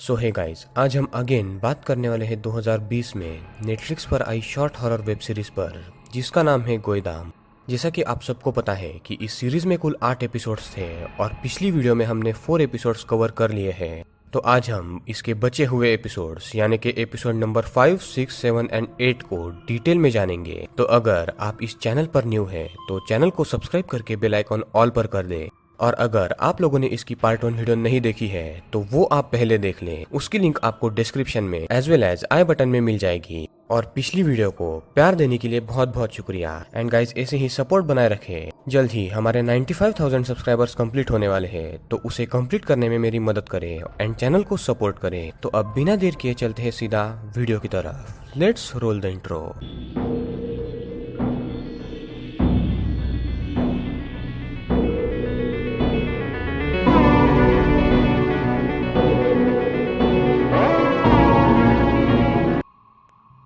सो hey guys, आज हम again बात करने वाले हैं 2020 में नेटफ्लिक्स पर आई शॉर्ट हॉरर वेब सीरीज पर, जिसका नाम है गोएदाम। जैसा कि आप सबको पता है कि इस सीरीज में कुल 8 एपिसोड्स थे और पिछली वीडियो में हमने 4 एपिसोड्स कवर कर लिए हैं। तो आज हम इसके बचे हुए एपिसोड्स यानी कि एपिसोड नंबर 5, 6, 7 एंड 8 को डिटेल में जानेंगे। तो अगर आप इस चैनल पर न्यू हैं तो चैनल को सब्सक्राइब करके बेल आइकॉन ऑल पर कर दे। और अगर आप लोगों ने इसकी पार्ट 1 वीडियो नहीं देखी है तो वो आप पहले देख लें, उसकी लिंक आपको डिस्क्रिप्शन में as well as I button में मिल जाएगी। और पिछली वीडियो को प्यार देने के लिए बहुत बहुत शुक्रिया। एंड गाइज, ऐसे ही सपोर्ट बनाए रखें। जल्द ही हमारे 95,000 सब्सक्राइबर्स कंप्लीट होने वाले हैं, तो उसे कंप्लीट करने में मेरी मदद करें एंड चैनल को सपोर्ट करें। तो अब बिना देर किए चलते हैं सीधा वीडियो की तरफ। Let's roll the intro.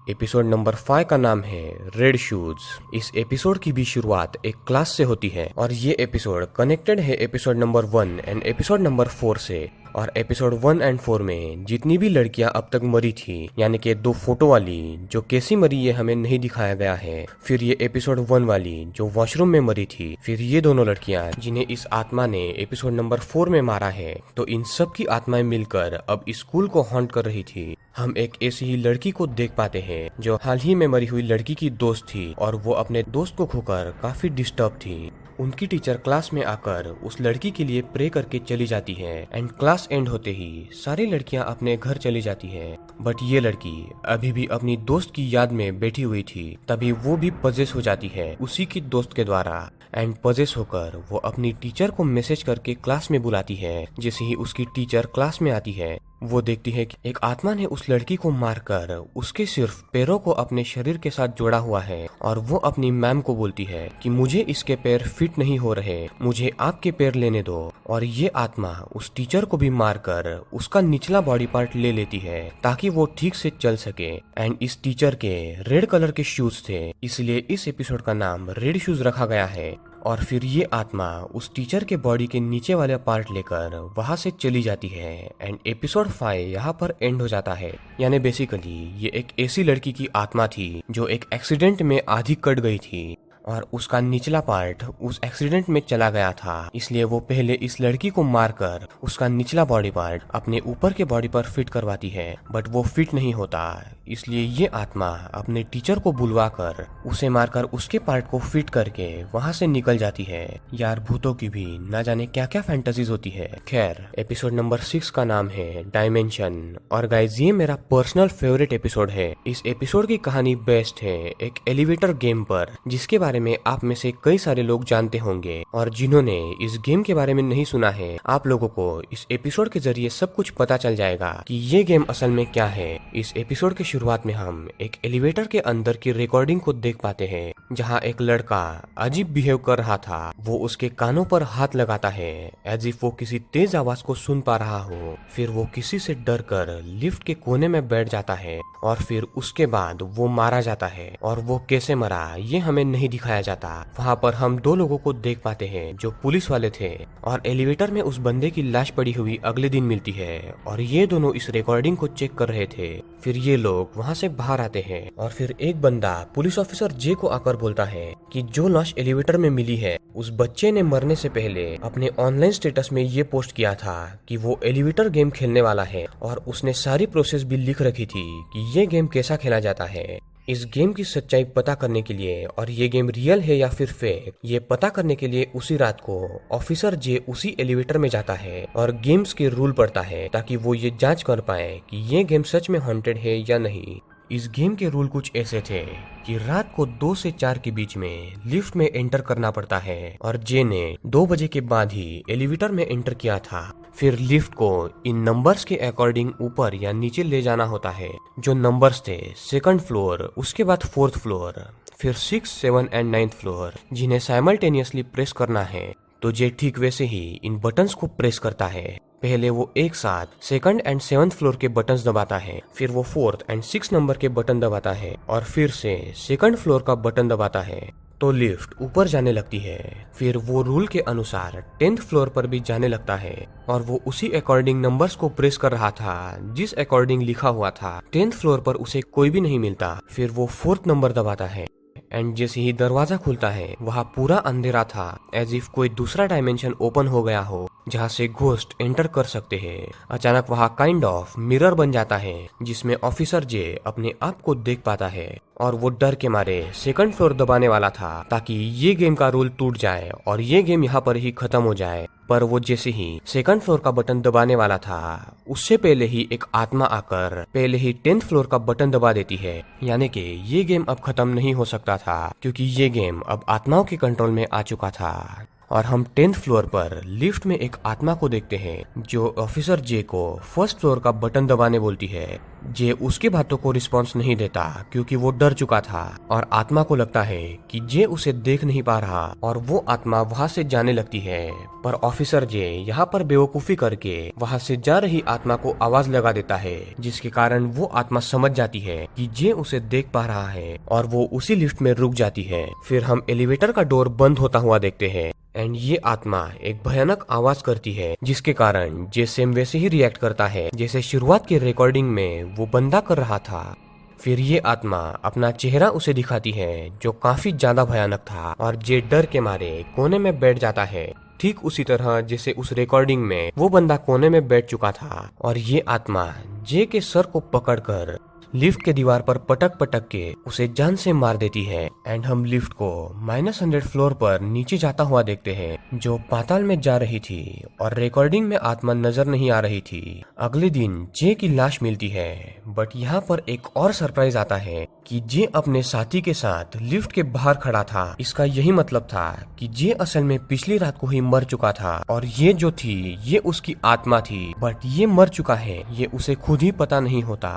Episode number 5 का नाम है रेड शूज। इस एपिसोड की भी शुरुआत एक क्लास से होती है और ये एपिसोड कनेक्टेड है episode number 1 and episode number 4 से। और एपिसोड 1 एंड 4 में जितनी भी लड़कियां अब तक मरी थी, यानी कि 2 फोटो वाली जो कैसी मरी ये हमें नहीं दिखाया गया है, फिर ये एपिसोड 1 वाली जो वॉशरूम में मरी थी, फिर ये दोनों लड़कियां जिन्हें इस आत्मा ने एपिसोड नंबर 4 में मारा है। तो इन सब की आत्माएं मिलकर अब स्कूल को हॉन्ट कर रही थी। हम एक ऐसी ही लड़की को देख पाते हैं जो हाल ही में मरी हुई लड़की की दोस्त थी और वो अपने दोस्त को खोकर काफी डिस्टर्ब थी। उनकी टीचर क्लास में आकर उस लड़की के लिए प्रे करके चली जाती है एंड क्लास एंड होते ही सारी लड़कियां अपने घर चली जाती है। बट ये लड़की अभी भी अपनी दोस्त की याद में बैठी हुई थी। तभी वो भी पजेस हो जाती है उसी की दोस्त के द्वारा एंड पजेस होकर वो अपनी टीचर को मैसेज करके क्लास में बुलाती है। जैसे ही उसकी टीचर क्लास में आती है, वो देखती है कि एक आत्मा ने उस लड़की को मारकर उसके सिर्फ पैरों को अपने शरीर के साथ जोड़ा हुआ है। और वो अपनी मैम को बोलती है कि मुझे इसके पैर फिट नहीं हो रहे, मुझे आपके पैर लेने दो। और ये आत्मा उस टीचर को भी मारकर उसका निचला बॉडी पार्ट ले लेती है ताकि वो ठीक से चल सके। एंड इस टीचर के रेड कलर के शूज थे, इसलिए इस एपिसोड का नाम रेड शूज रखा गया है। और फिर ये आत्मा उस टीचर के बॉडी के नीचे वाले पार्ट लेकर वहां से चली जाती है एंड एपिसोड 5 यहाँ पर एंड हो जाता है। यानी बेसिकली ये एक ऐसी लड़की की आत्मा थी जो एक एक्सीडेंट में आधी कट गई थी और उसका निचला पार्ट उस एक्सीडेंट में चला गया था। इसलिए वो पहले इस लड़की को मारकर उसका निचला बॉडी पार्ट अपने ऊपर के बॉडी पर फिट करवाती है, बट वो फिट नहीं होता। इसलिए ये आत्मा अपने टीचर को बुलवाकर उसे मारकर उसके पार्ट को फिट करके वहां से निकल जाती है। यार, भूतों की भी ना जाने क्या क्या फैंटेसीज होती है। खैर, एपिसोड नंबर 6 का नाम है डायमेंशन। और गाइज, ये मेरा पर्सनल फेवरेट एपिसोड है। इस एपिसोड की कहानी बेस्ट है एक एलिवेटर गेम पर, जिसके बारे में आप में से कई सारे लोग जानते होंगे। और जिन्होंने इस गेम के बारे में नहीं सुना है, आप लोगों को इस एपिसोड के जरिए सब कुछ पता चल जाएगा कि ये गेम असल में क्या है। इस एपिसोड के शुरुआत में हम एक एलिवेटर के अंदर की रिकॉर्डिंग को देख पाते हैं, जहां एक लड़का अजीब बिहेव कर रहा था। वो उसके कानों पर हाथ लगाता है एज इफ वो किसी तेज आवाज को सुन पा रहा हो। फिर वो किसी से डर कर लिफ्ट के कोने में बैठ जाता है और फिर उसके बाद वो मारा जाता है। और वो कैसे मरा ये हमें नहीं दिखाया जाता। वहाँ पर हम 2 लोगों को देख पाते हैं जो पुलिस वाले थे, और एलिवेटर में उस बंदे की लाश पड़ी हुई अगले दिन मिलती है और ये दोनों इस रिकॉर्डिंग को चेक कर रहे थे। फिर ये लोग वहाँ से बाहर आते हैं और फिर एक बंदा पुलिस ऑफिसर जे को आकर बोलता है कि जो लाश एलिवेटर में मिली है, उस बच्चे ने मरने से पहले अपने ऑनलाइन स्टेटस में ये पोस्ट किया था कि वो एलिवेटर गेम खेलने वाला है और उसने सारी प्रोसेस भी लिख रखी थी कि ये गेम कैसा खेला जाता है। इस गेम की सच्चाई पता करने के लिए और ये गेम रियल है या फिर फेक, ये पता करने के लिए उसी रात को ऑफिसर जे उसी एलिवेटर में जाता है और गेम्स के रूल पढ़ता है ताकि वो ये जांच कर पाए कि ये गेम सच में हॉन्टेड है या नहीं। इस गेम के रूल कुछ ऐसे थे कि रात को 2 से 4 के बीच में लिफ्ट में एंटर करना पड़ता है और जे ने 2 बजे के बाद ही एलिवेटर में एंटर किया था। फिर लिफ्ट को इन नंबर्स के अकॉर्डिंग ऊपर या नीचे ले जाना होता है। जो नंबर्स थे, 2nd फ्लोर, उसके बाद 4th फ्लोर, फिर 6, 7 एंड 9th फ्लोर, जिन्हें साइमल्टेनियसली प्रेस करना है। तो जे ठीक वैसे ही इन बटन्स को प्रेस करता है। पहले वो एक साथ 2nd एंड 7th फ्लोर के बटन्स दबाता है, फिर वो 4th एंड 6th नंबर के बटन दबाता है और फिर से 2nd फ्लोर का बटन दबाता है। तो लिफ्ट ऊपर जाने लगती है। फिर वो रूल के अनुसार 10th फ्लोर पर भी जाने लगता है और वो उसी अकॉर्डिंग नंबर्स को प्रेस कर रहा था जिस अकॉर्डिंग लिखा हुआ था। 10th फ्लोर पर उसे कोई भी नहीं मिलता। फिर वो 4th नंबर दबाता है एंड जैसे ही दरवाजा खुलता है वहाँ पूरा अंधेरा था, एज इफ कोई दूसरा डायमेंशन ओपन हो गया हो जहाँ से घोस्ट एंटर कर सकते हैं। अचानक वहाँ काइंड ऑफ मिरर बन जाता है जिसमें ऑफिसर जे अपने आप को देख पाता है और वो डर के मारे 2nd फ्लोर दबाने वाला था ताकि ये गेम का रूल टूट जाए और ये गेम यहाँ पर ही खत्म हो जाए। पर वो जैसे ही 2nd फ्लोर का बटन दबाने वाला था उससे पहले ही एक आत्मा आकर पहले ही 10th फ्लोर का बटन दबा देती है, यानी कि ये गेम अब खत्म नहीं हो सकता था क्योंकि ये गेम अब आत्माओं के कंट्रोल में आ चुका था। और हम 10th फ्लोर पर लिफ्ट में एक आत्मा को देखते हैं जो ऑफिसर जे को 1st फ्लोर का बटन दबाने बोलती है। जे उसकी बातों को रिस्पॉन्स नहीं देता क्योंकि वो डर चुका था और आत्मा को लगता है कि जे उसे देख नहीं पा रहा और वो आत्मा वहाँ से जाने लगती है। पर ऑफिसर जे यहाँ पर बेवकूफी करके वहाँ से जा रही आत्मा को आवाज लगा देता है जिसके कारण वो आत्मा समझ जाती है कि जे उसे देख पा रहा है और वो उसी लिफ्ट में रुक जाती है। फिर हम एलिवेटर का डोर बंद होता हुआ देखते हैं एंड ये आत्मा एक भयानक आवाज करती है जिसके कारण जे सेम वैसे ही रिएक्ट करता है जैसे शुरुआत की रिकॉर्डिंग में वो बंदा कर रहा था। फिर ये आत्मा अपना चेहरा उसे दिखाती है जो काफी ज्यादा भयानक था और जे डर के मारे कोने में बैठ जाता है, ठीक उसी तरह जैसे उस रिकॉर्डिंग में वो बंदा कोने में बैठ चुका था। और ये आत्मा जे के सर को पकड़कर लिफ्ट के दीवार पर पटक पटक के उसे जान से मार देती है एंड हम लिफ्ट को -100 फ्लोर पर नीचे जाता हुआ देखते हैं जो पाताल में जा रही थी और रिकॉर्डिंग में आत्मा नजर नहीं आ रही थी। अगले दिन जे की लाश मिलती है बट यहाँ पर एक और सरप्राइज आता है कि जे अपने साथी के साथ लिफ्ट के बाहर खड़ा था। इसका यही मतलब था कि जे असल में पिछली रात को ही मर चुका था और ये जो थी ये उसकी आत्मा थी, बट ये मर चुका है ये उसे खुद ही पता नहीं होता।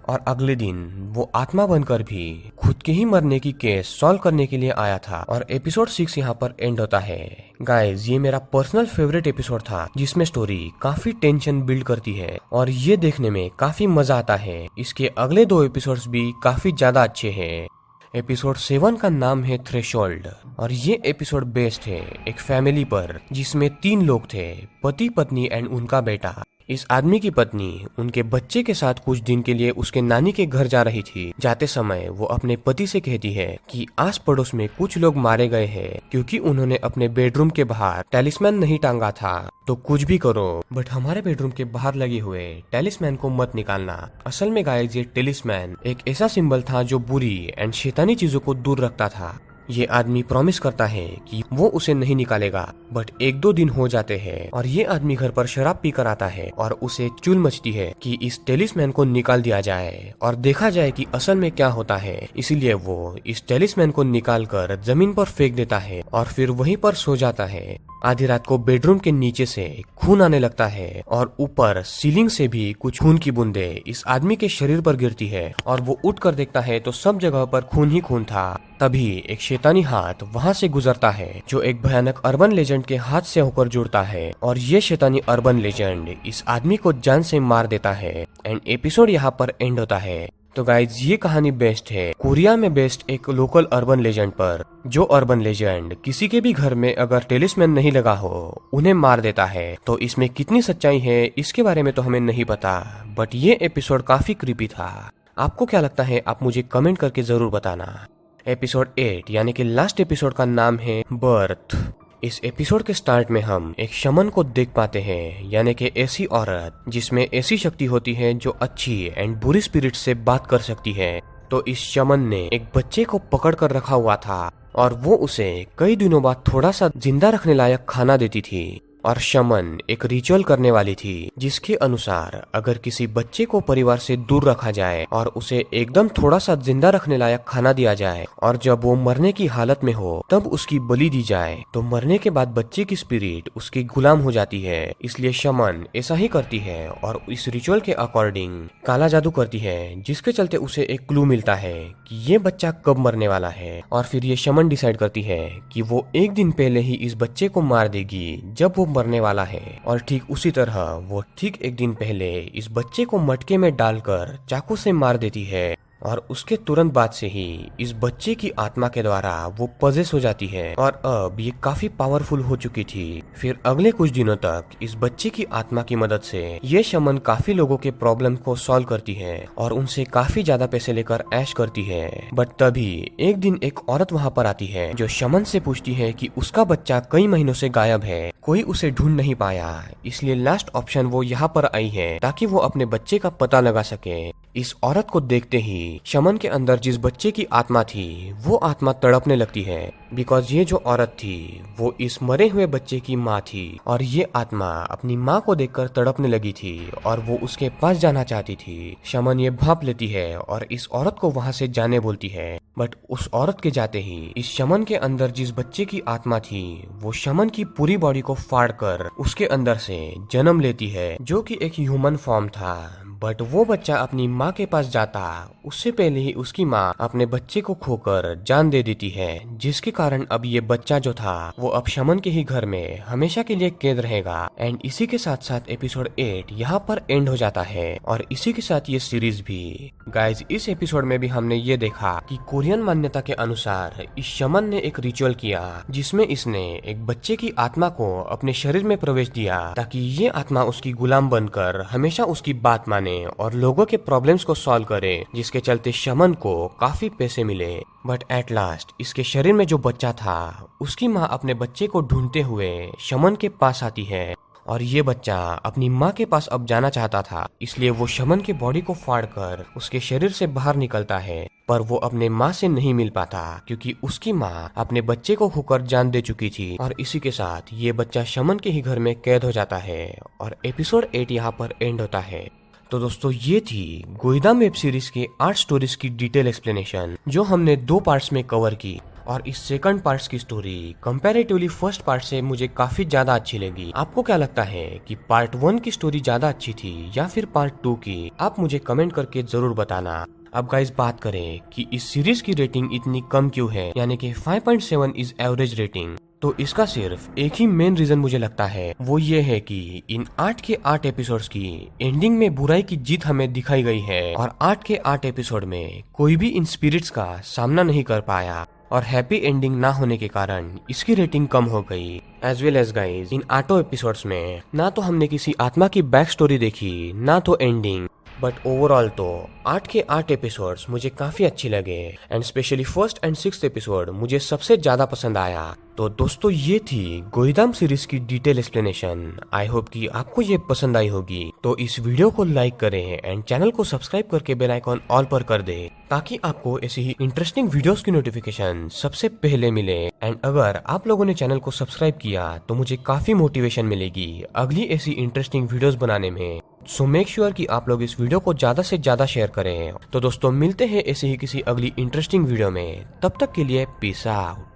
और अगले दिन वो आत्मा बनकर भी खुद के ही मरने की केस सॉल्व करने के लिए आया था और एपिसोड 6 यहाँ पर एंड होता है। गाइज ये मेरा पर्सनल फेवरेट एपिसोड था जिसमें स्टोरी काफी टेंशन बिल्ड करती है और ये देखने में काफी मजा आता है। इसके अगले 2 एपिसोड्स भी काफी ज्यादा अच्छे हैं। एपिसोड 7 का नाम है थ्रेशोल्ड और ये एपिसोड बेस्ड है एक फैमिली पर जिसमें 3 लोग थे, पति पत्नी एंड उनका बेटा। इस आदमी की पत्नी उनके बच्चे के साथ कुछ दिन के लिए उसके नानी के घर जा रही थी। जाते समय वो अपने पति से कहती है कि आस पड़ोस में कुछ लोग मारे गए हैं क्योंकि उन्होंने अपने बेडरूम के बाहर टेलिस्मैन नहीं टांगा था। तो कुछ भी करो बट हमारे बेडरूम के बाहर लगे हुए टेलिस्मैन को मत निकालना। असल में गाइस ये टेलिस्मैन एक ऐसा सिंबल था जो बुरी एंड शैतानी चीजों को दूर रखता था। ये आदमी प्रॉमिस करता है कि वो उसे नहीं निकालेगा, बट 1-2 दिन हो जाते हैं और ये आदमी घर पर शराब पी कर आता है और उसे चुल मचती है कि इस टेलिस्मैन को निकाल दिया जाए और देखा जाए कि असल में क्या होता है। इसीलिए वो इस टेलिस्मैन को निकाल कर जमीन पर फेंक देता है और फिर वहीं पर सो जाता है। आधी रात को बेडरूम के नीचे से खून आने लगता है और ऊपर सीलिंग से भी कुछ खून की बूंदे इस आदमी के शरीर पर गिरती है और वो उठ कर देखता है तो सब जगह पर खून ही खून था। तभी एक शैतानी हाथ वहाँ से गुजरता है जो एक भयानक अर्बन लेजेंड के हाथ से होकर जुड़ता है और ये शैतानी अर्बन लेजेंड इस आदमी को जान से मार देता है एंड एपिसोड यहाँ पर एंड होता है। तो गाइज ये कहानी बेस्ड है कोरिया में बेस्ड एक लोकल अर्बन लेजेंड पर, जो अर्बन लेजेंड किसी के भी घर में अगर टेलिस्मैन नहीं लगा हो उन्हें मार देता है। तो इसमें कितनी सच्चाई है इसके बारे में तो हमें नहीं पता, बट ये एपिसोड काफी क्रीपी था। आपको क्या लगता है आप मुझे कमेंट करके जरूर बताना। एपिसोड 8 यानी कि लास्ट एपिसोड का नाम है बर्थ। इस एपिसोड के स्टार्ट में हम एक शमन को देख पाते हैं, यानी कि ऐसी औरत जिसमें ऐसी शक्ति होती है जो अच्छी एंड बुरी स्पिरिट से बात कर सकती है। तो इस शमन ने एक बच्चे को पकड़ कर रखा हुआ था और वो उसे कई दिनों बाद थोड़ा सा जिंदा रखने लायक खाना देती थी। और शमन एक रिचुअल करने वाली थी जिसके अनुसार अगर किसी बच्चे को परिवार से दूर रखा जाए और उसे एकदम थोड़ा सा जिंदा रखने लायक खाना दिया जाए और जब वो मरने की हालत में हो तब उसकी बलि दी जाए, तो मरने के बाद बच्चे की स्पिरिट उसकी गुलाम हो जाती है। इसलिए शमन ऐसा ही करती है और इस रिचुअल के अकॉर्डिंग काला जादू करती है, जिसके चलते उसे एक क्लू मिलता है कि ये बच्चा कब मरने वाला है। और फिर ये शमन डिसाइड करती है कि वो एक दिन पहले ही इस बच्चे को मार देगी जब वो मरने वाला है। और ठीक उसी तरह वो ठीक एक दिन पहले इस बच्चे को मटके में डालकर चाकू से मार देती है। और उसके तुरंत बाद से ही इस बच्चे की आत्मा के द्वारा वो पजेस हो जाती है और अब ये काफी पावरफुल हो चुकी थी। फिर अगले कुछ दिनों तक इस बच्चे की आत्मा की मदद से ये शमन काफी लोगों के प्रॉब्लम को सॉल्व करती है और उनसे काफी ज्यादा पैसे लेकर ऐश करती है। बट तभी एक दिन एक औरत वहाँ पर आती है जो शमन से पूछती है कि उसका बच्चा कई महीनों से गायब है, कोई उसे ढूंढ नहीं पाया, इसलिए लास्ट ऑप्शन वो यहाँ पर आई है ताकि वो अपने बच्चे का पता लगा सके। इस औरत को देखते ही शमन के अंदर जिस बच्चे की आत्मा थी वो आत्मा तड़पने लगती है, बिकॉज ये जो औरत थी वो इस मरे हुए बच्चे की माँ थी और ये आत्मा अपनी माँ को देखकर तड़पने लगी थी और वो उसके पास जाना चाहती थी। शमन ये भाप लेती है और इस औरत को वहाँ से जाने बोलती है, बट उस औरत के जाते ही इस शमन के अंदर जिस बच्चे की आत्मा थी वो शमन की पूरी बॉडी को फाड़ कर उसके अंदर से जन्म लेती है, जो कि एक ह्यूमन फॉर्म था। बट वो बच्चा अपनी माँ के पास जाता उससे पहले ही उसकी माँ अपने बच्चे को खोकर जान दे देती है, जिसके कारण अब ये बच्चा जो था वो अब शमन के ही घर में हमेशा के लिए कैद रहेगा। एंड इसी के साथ साथ एपिसोड 8 यहाँ पर एंड हो जाता है और इसी के साथ ये सीरीज भी। गाइज, इस एपिसोड में भी हमने ये देखा कि कोरियन मान्यता के अनुसार इस शमन ने एक रिचुअल किया जिसमें इसने एक बच्चे की आत्मा को अपने शरीर में प्रवेश दिया ताकि ये आत्मा उसकी गुलाम बनकर हमेशा उसकी बात माने और लोगों के प्रॉब्लम्स को सॉल्व करे, जिसके चलते शमन को काफी पैसे मिले। बट एट लास्ट इसके शरीर में जो बच्चा था उसकी माँ अपने बच्चे को ढूंढते हुए शमन के पास आती है और ये बच्चा अपनी माँ के पास अब जाना चाहता था, इसलिए वो शमन के बॉडी को फाड़कर उसके शरीर से बाहर निकलता है। पर वो अपने माँ से नहीं मिल पाता क्योंकि उसकी माँ अपने बच्चे को खोकर जान दे चुकी थी और इसी के साथ ये बच्चा शमन के ही घर में कैद हो जाता है और एपिसोड 8 यहाँ पर एंड होता है। तो दोस्तों, ये थी गोइदाम वेब सीरीज के 8 स्टोरीज की डिटेल एक्सप्लेनेशन जो हमने 2 पार्ट्स में कवर की। और इस सेकंड पार्ट्स की स्टोरी कंपैरेटिवली फर्स्ट पार्ट से मुझे काफी ज्यादा अच्छी लगी। आपको क्या लगता है कि पार्ट 1 की स्टोरी ज्यादा अच्छी थी या फिर पार्ट 2 की? आप मुझे कमेंट करके जरूर बताना। अब गाइस, बात करें कि इस सीरीज की रेटिंग इतनी कम क्यों है, यानी कि 5.7 इज एवरेज रेटिंग। तो इसका सिर्फ एक ही मेन रीजन मुझे लगता है, वो ये है कि इन 8 के 8 एपिसोड्स की एंडिंग में बुराई की जीत हमें दिखाई गई है और 8 के 8 एपिसोड में कोई भी इन स्पिरिट्स का सामना नहीं कर पाया और हैप्पी एंडिंग ना होने के कारण इसकी रेटिंग कम हो गई। एज वेल एज गाइज, इन 8 एपिसोड्स में ना तो हमने किसी आत्मा की बैक स्टोरी देखी, ना तो एंडिंग, बट ओवरऑल तो 8 के 8 एपिसोड्स मुझे काफी अच्छे लगे and specially first and 6th episode मुझे सबसे ज्यादा पसंद आया। तो दोस्तों, ये थी गोइदाम सीरीज की डिटेल एक्सप्लेनेशन। आई होप कि आपको ये पसंद आई होगी। तो इस वीडियो को लाइक करें एंड चैनल को सब्सक्राइब करके बेल आइकॉन ऑल पर कर दे ताकि आपको ऐसी ही इंटरेस्टिंग वीडियोस की नोटिफिकेशन सबसे पहले मिले। एंड अगर आप लोगों ने चैनल को सब्सक्राइब किया तो मुझे काफी मोटिवेशन मिलेगी अगली ऐसी इंटरेस्टिंग वीडियोस बनाने में। सो मेक श्योर कि आप लोग इस वीडियो को ज्यादा से ज्यादा शेयर करें। तो दोस्तों, मिलते हैं ऐसे ही किसी अगली इंटरेस्टिंग वीडियो में। तब तक के लिए पीस आउट।